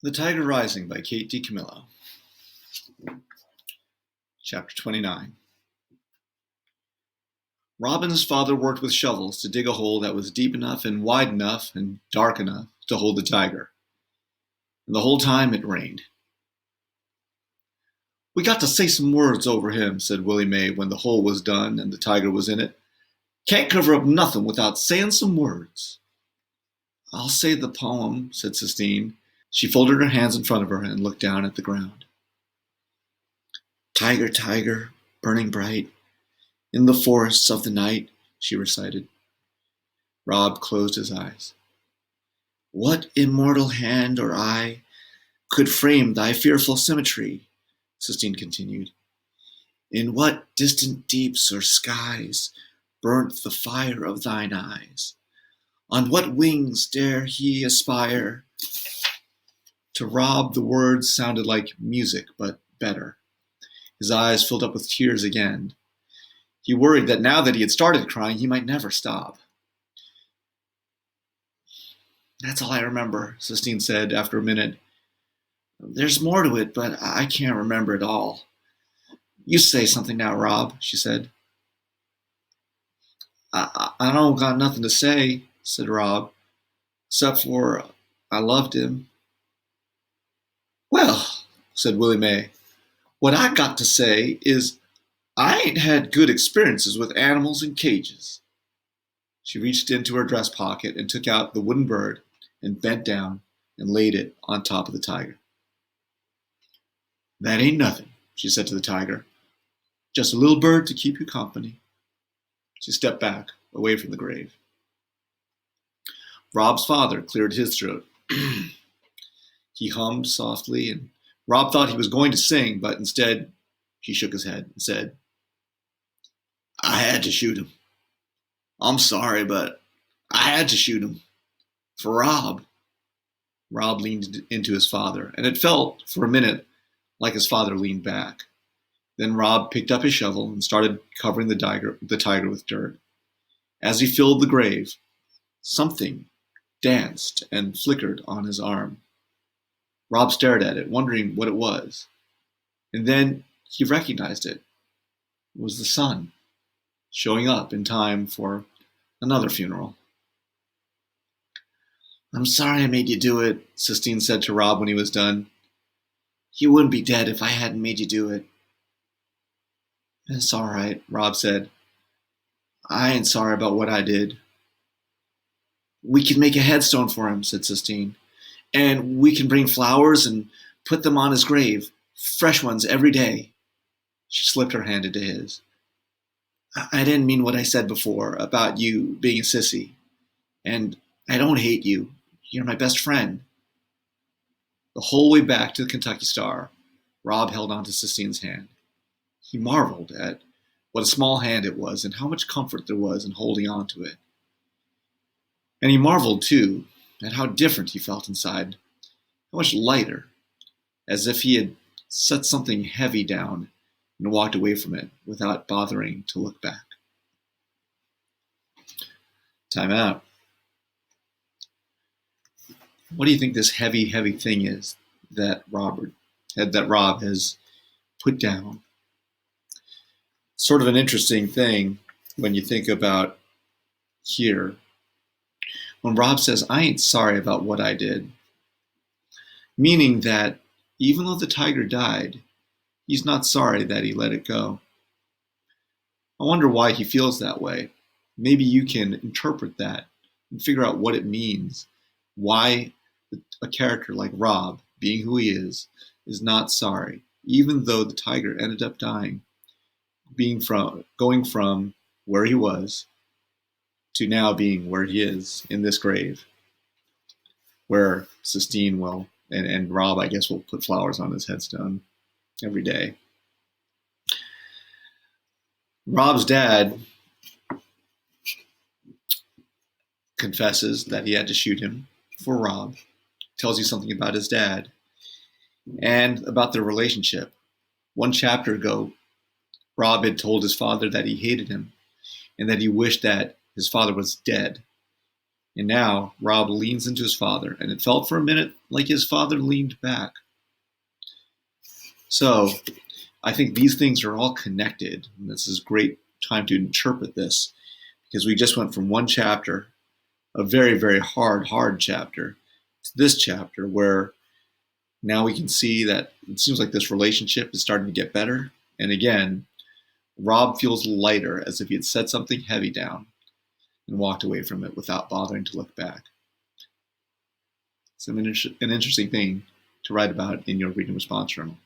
The Tiger Rising by Kate DiCamillo. Chapter 29. Rob and his father worked with shovels to dig a hole that was deep enough and wide enough and dark enough to hold the tiger. And the whole time it rained. "We got to say some words over him," said Willie May when the hole was done and the tiger was in it. "Can't cover up nothing without saying some words." "I'll say the poem," said Sistine. She folded her hands in front of her and looked down at the ground. "Tiger, tiger, burning bright, in the forests of the night," she recited. Rob closed his eyes. "What immortal hand or eye could frame thy fearful symmetry?" Sistine continued. "In what distant deeps or skies burnt the fire of thine eyes? On what wings dare he aspire?" To Rob, the words sounded like music, but better. His eyes filled up with tears again. He worried that now that he had started crying, he might never stop. "That's all I remember," Sistine said after a minute. "There's more to it, but I can't remember it all." "You say something now, Rob," she said. I don't got nothing to say," said Rob, "except for I loved him." "Well," said Willie May, "what I got to say is I ain't had good experiences with animals in cages." She reached into her dress pocket and took out the wooden bird and bent down and laid it on top of the tiger. "That ain't nothing," she said to the tiger. "Just a little bird to keep you company." She stepped back, away from the grave. Rob's father cleared his throat. He hummed softly, and Rob thought he was going to sing, but instead he shook his head and said, "I had to shoot him. I'm sorry, but I had to shoot him. For Rob." Rob leaned into his father, and it felt, for a minute, like his father leaned back. Then Rob picked up his shovel and started covering the tiger with dirt. As he filled the grave, something danced and flickered on his arm. Rob stared at it, wondering what it was. And then he recognized it. It was the sun, showing up in time for another funeral. "I'm sorry I made you do it," Sistine said to Rob when he was done. "You wouldn't be dead if I hadn't made you do it." "It's all right," Rob said. "I ain't sorry about what I did." "We can make a headstone for him," said Sistine. "And we can bring flowers and put them on his grave, fresh ones every day." She slipped her hand into his. "I didn't mean what I said before about you being a sissy. And I don't hate you. You're my best friend." The whole way back to the Kentucky Star, Rob held on to Sistine's hand. He marveled at what a small hand it was and how much comfort there was in holding on to it. And he marveled, too, at how different he felt inside, how much lighter, as if he had set something heavy down and walked away from it without bothering to look back. Time out. What do you think this heavy, heavy thing is that Rob has put down? Sort of an interesting thing when you think about here. When Rob says, "I ain't sorry about what I did," meaning that even though the tiger died, he's not sorry that he let it go. I wonder why he feels that way. Maybe you can interpret that and figure out what it means. Why a character like Rob, being who he is not sorry, even though the tiger ended up dying, going from where he was to now being where he is in this grave, where Sistine will, and Rob, I guess, will put flowers on his headstone every day. Rob's dad confesses that he had to shoot him for Rob, tells you something about his dad and about their relationship. One chapter ago, Rob had told his father that he hated him and that he wished that his father was dead. And now Rob leans into his father, and it felt for a minute like his father leaned back. So I think these things are all connected. And this is a great time to interpret this because we just went from one chapter, a very, very hard chapter, to this chapter where now we can see that it seems like this relationship is starting to get better. And again, Rob feels lighter, as if he had set something heavy down and walked away from it without bothering to look back. It's an interesting thing to write about in your reading response journal.